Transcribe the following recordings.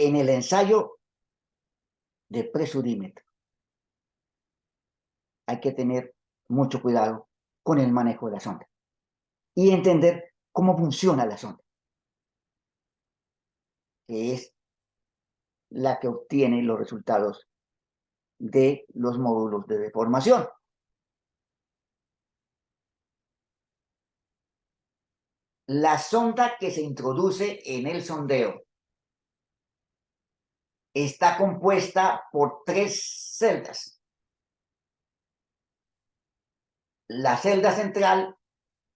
en el ensayo de presurímetro hay que tener mucho cuidado con el manejo de la sonda y entender cómo funciona la sonda, que es la que obtiene los resultados de los módulos de deformación. La sonda que se introduce en el sondeo está compuesta por 3 celdas. La celda central,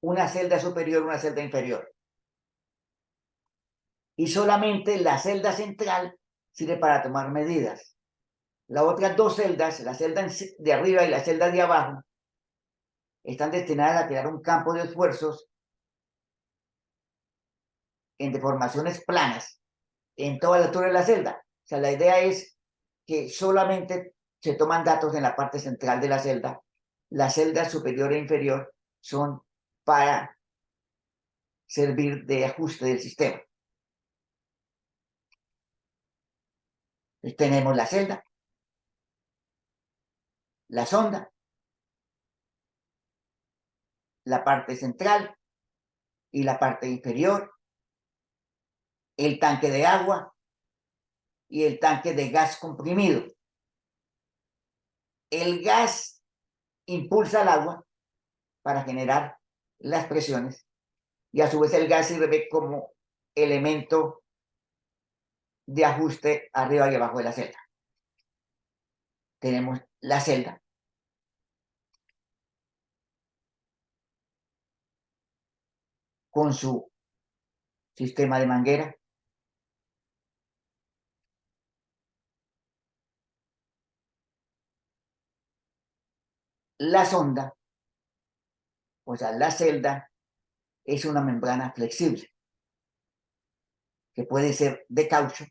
una celda superior, una celda inferior. Y solamente la celda central sirve para tomar medidas. Las otras 2 celdas, la celda de arriba y la celda de abajo, están destinadas a crear un campo de esfuerzos en deformaciones planas en toda la altura de la celda. O sea, la idea es que solamente se toman datos en la parte central de la celda. La celda superior e inferior son para servir de ajuste del sistema. Entonces, tenemos la celda, la sonda, la parte central y la parte inferior, el tanque de agua y el tanque de gas comprimido. El gas impulsa el agua para generar las presiones y a su vez el gas sirve como elemento de ajuste arriba y abajo de la celda. Tenemos la celda, con su sistema de manguera, la sonda, o sea, la celda, es una membrana flexible que puede ser de caucho,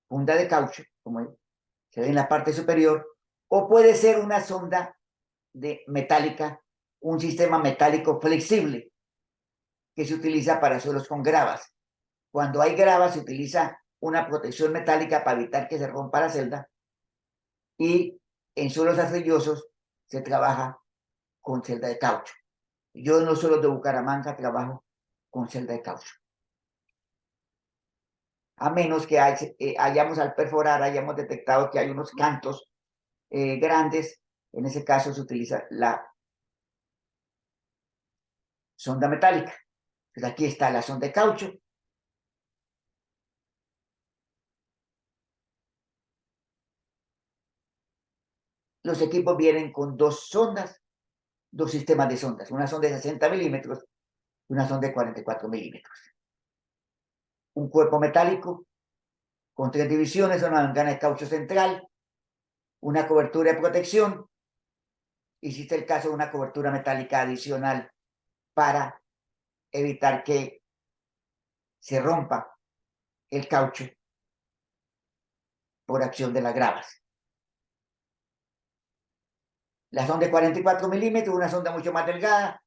funda de caucho, como se ve en la parte superior, o puede ser una sonda de metálica, un sistema metálico flexible que se utiliza para suelos con gravas. Cuando hay gravas se utiliza una protección metálica para evitar que se rompa la celda, y en suelos arcillosos se trabaja con celda de caucho. Yo en los suelos de Bucaramanga trabajo con celda de caucho. A menos que hayamos al perforar, hayamos detectado que hay unos cantos grandes, en ese caso se utiliza la sonda metálica. Pues aquí está la sonda de caucho. Los equipos vienen con 2 sondas, 2 sistemas de sondas, una sonda de 60 milímetros y una sonda de 44 milímetros. Un cuerpo metálico con 3 divisiones, una membrana de caucho central, una cobertura de protección, y si es el caso, una cobertura metálica adicional para evitar que se rompa el caucho por acción de las gravas. La sonda de 44 milímetros, una sonda mucho más delgada,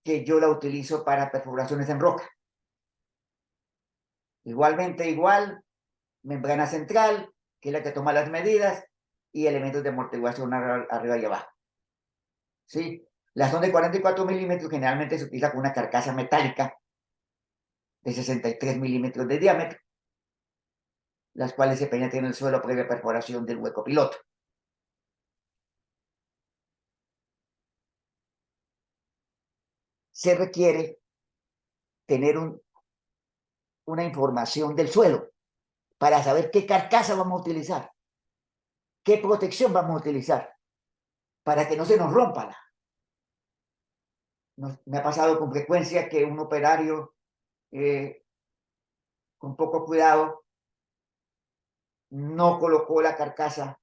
que yo la utilizo para perforaciones en roca. Igualmente, membrana central, que es la que toma las medidas, y elementos de amortiguación arriba y abajo. ¿Sí? La sonda de 44 milímetros generalmente se utiliza con una carcasa metálica de 63 milímetros de diámetro, las cuales se penetran en el suelo previa perforación del hueco piloto. Se requiere tener una información del suelo para saber qué carcasa vamos a utilizar, qué protección vamos a utilizar, para que no se nos rompa. Me ha pasado con frecuencia que un operario con poco cuidado no colocó la carcasa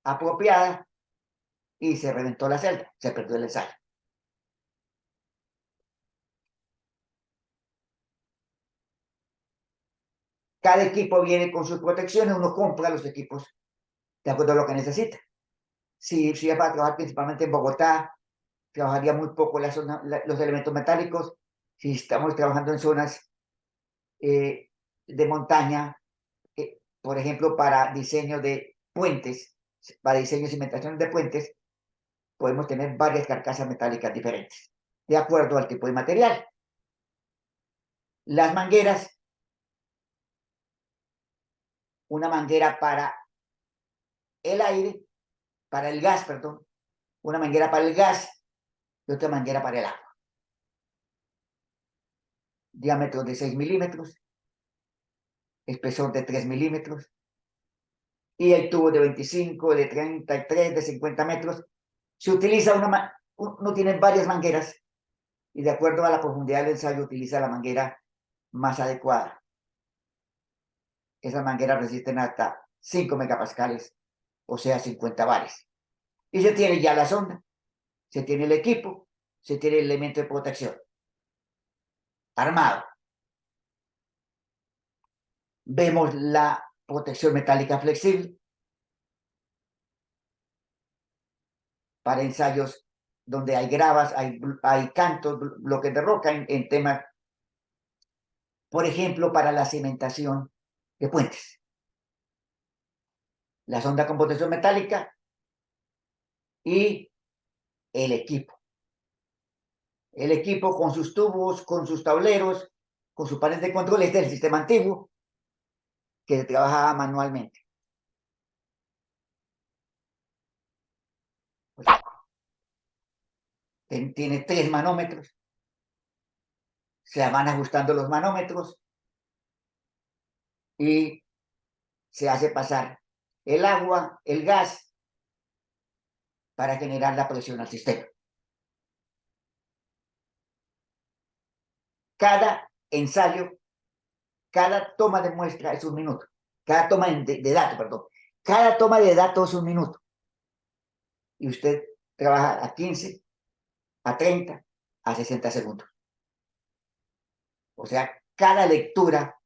apropiada y se reventó la celda, se perdió el ensayo. Cada equipo viene con sus protecciones, uno compra los equipos de acuerdo a lo que necesita. Si es para trabajar principalmente en Bogotá, trabajaría muy poco los elementos metálicos. Si estamos trabajando en zonas de montaña, por ejemplo, para diseño de puentes, para diseño y cimentación de puentes, podemos tener varias carcasas metálicas diferentes, de acuerdo al tipo de material. Las mangueras, una manguera para el aire, para el gas, perdón, una manguera para el gas y otra manguera para el agua. Diámetro de 6 milímetros, espesor de 3 milímetros, y el tubo de 25, de 33, de 50 metros. Se utiliza uno tiene varias mangueras y de acuerdo a la profundidad del ensayo utiliza la manguera más adecuada. Esas mangueras resisten hasta 5 megapascales, o sea, 50 bares. Y se tiene ya la sonda, se tiene el equipo, se tiene el elemento de protección armado. Vemos la protección metálica flexible para ensayos donde hay gravas, hay cantos, bloques de roca en temas, por ejemplo, para la cimentación de puentes. La sonda con protección metálica y el equipo. El equipo con sus tubos, con sus tableros, con sus paneles de control. Este es el sistema antiguo que se trabajaba manualmente. Pues, tiene 3 manómetros. Se van ajustando los manómetros y se hace pasar el agua, el gas, para generar la presión al sistema. Cada ensayo, cada toma de muestra es un minuto. Cada toma de datos, perdón. Cada toma de datos es un minuto. Y usted trabaja a 15, a 30, a 60 segundos. O sea, cada lectura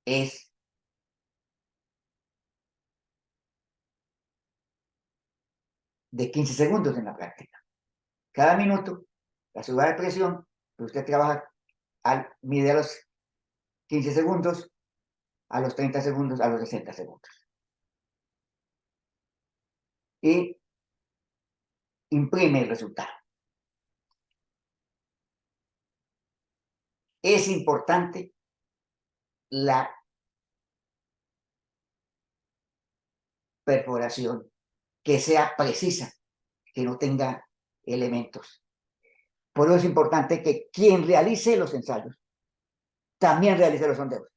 es de 15 segundos en la práctica. Cada minuto, la subida de presión, que usted trabaja, mide a los 15 segundos, a los 30 segundos, a los 60 segundos. Y imprime el resultado. Es importante la perforación, que sea precisa, que no tenga elementos. Por eso es importante que quien realice los ensayos también realice los sondeos.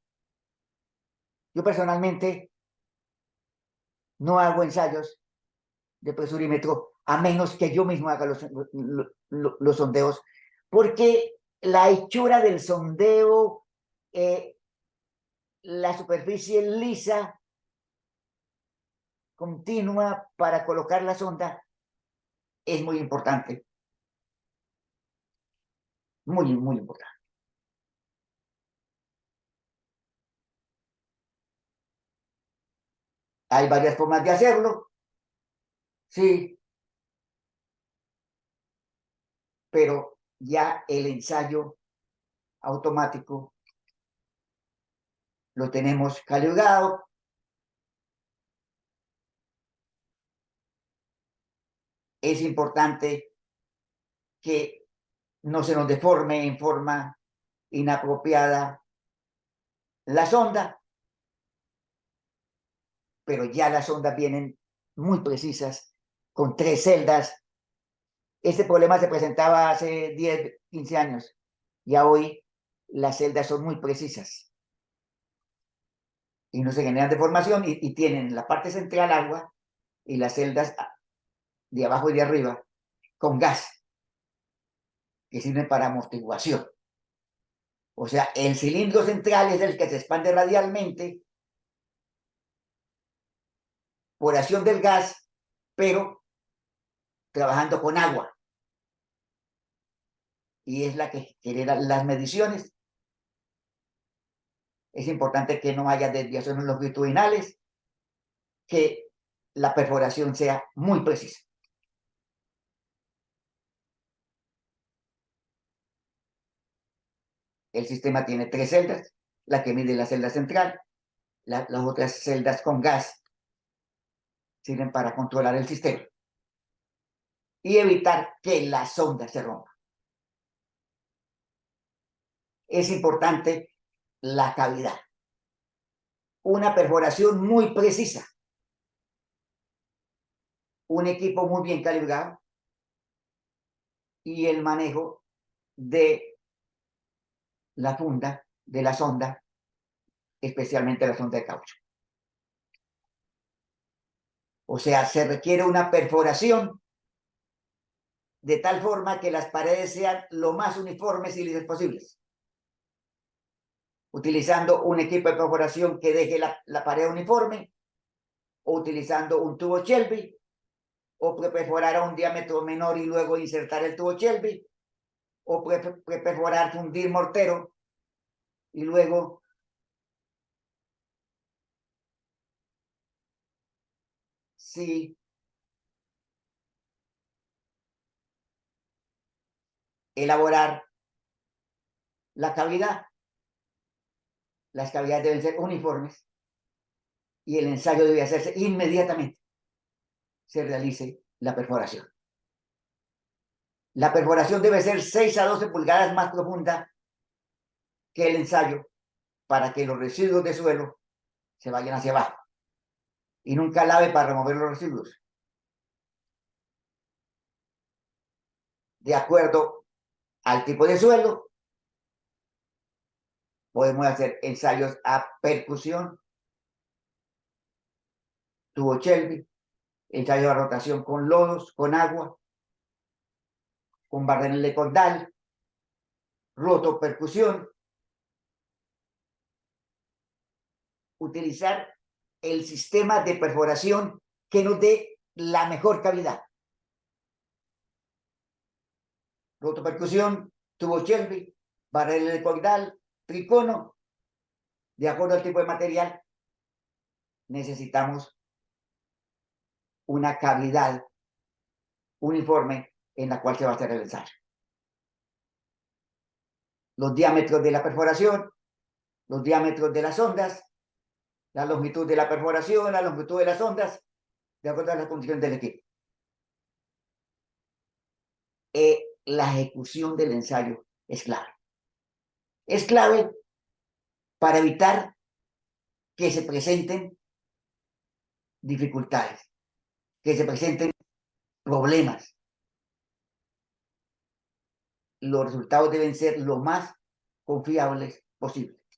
Yo personalmente no hago ensayos de presurímetro a menos que yo mismo haga los sondeos, porque la hechura del sondeo, la superficie lisa, continua para colocar la sonda, es muy importante. Muy, muy importante. Hay varias formas de hacerlo, sí, pero ya el ensayo automático lo tenemos calibrado. Es importante que no se nos deforme en forma inapropiada la sonda, pero ya las ondas vienen muy precisas, con 3 celdas. Este problema se presentaba hace 10, 15 años, ya hoy las celdas son muy precisas y no se generan deformación y tienen la parte central agua y las celdas de abajo y de arriba con gas, que sirven para amortiguación. O sea, el cilindro central es el que se expande radialmente por acción del gas, pero trabajando con agua. Y es la que genera las mediciones. Es importante que no haya desviaciones longitudinales, que la perforación sea muy precisa. El sistema tiene 3 celdas, la que mide la celda central, las otras celdas con gas sirven para controlar el sistema y evitar que la sonda se rompa. Es importante la cavidad. Una perforación muy precisa. Un equipo muy bien calibrado y el manejo de la funda, de la sonda, especialmente la sonda de caucho. O sea, se requiere una perforación de tal forma que las paredes sean lo más uniformes y lisas posibles, utilizando un equipo de perforación que deje la pared uniforme, o utilizando un tubo Shelby, o perforar a un diámetro menor y luego insertar el tubo Shelby, o perforar, fundir mortero y luego sí elaborar la cavidad. Las cavidades deben ser uniformes y el ensayo debe hacerse inmediatamente se realice la perforación. La perforación debe ser 6 a 12 pulgadas más profunda que el ensayo para que los residuos de suelo se vayan hacia abajo y nunca lave para remover los residuos. De acuerdo al tipo de suelo, podemos hacer ensayos a percusión, tubo Shelby, ensayo a rotación con lodos, con agua, con barril de cordal, rotopercusión, utilizar el sistema de perforación que nos dé la mejor cavidad. Rotopercusión, tubo Shelby, barril de cordal, tricono. De acuerdo al tipo de material, necesitamos una cavidad uniforme en la cual se va a hacer el ensayo. Los diámetros de la perforación, los diámetros de las ondas, la longitud de la perforación, la longitud de las ondas, de acuerdo a las condiciones del equipo. La ejecución del ensayo es clave. Es clave para evitar que se presenten dificultades, que se presenten problemas. Los resultados deben ser lo más confiables posible.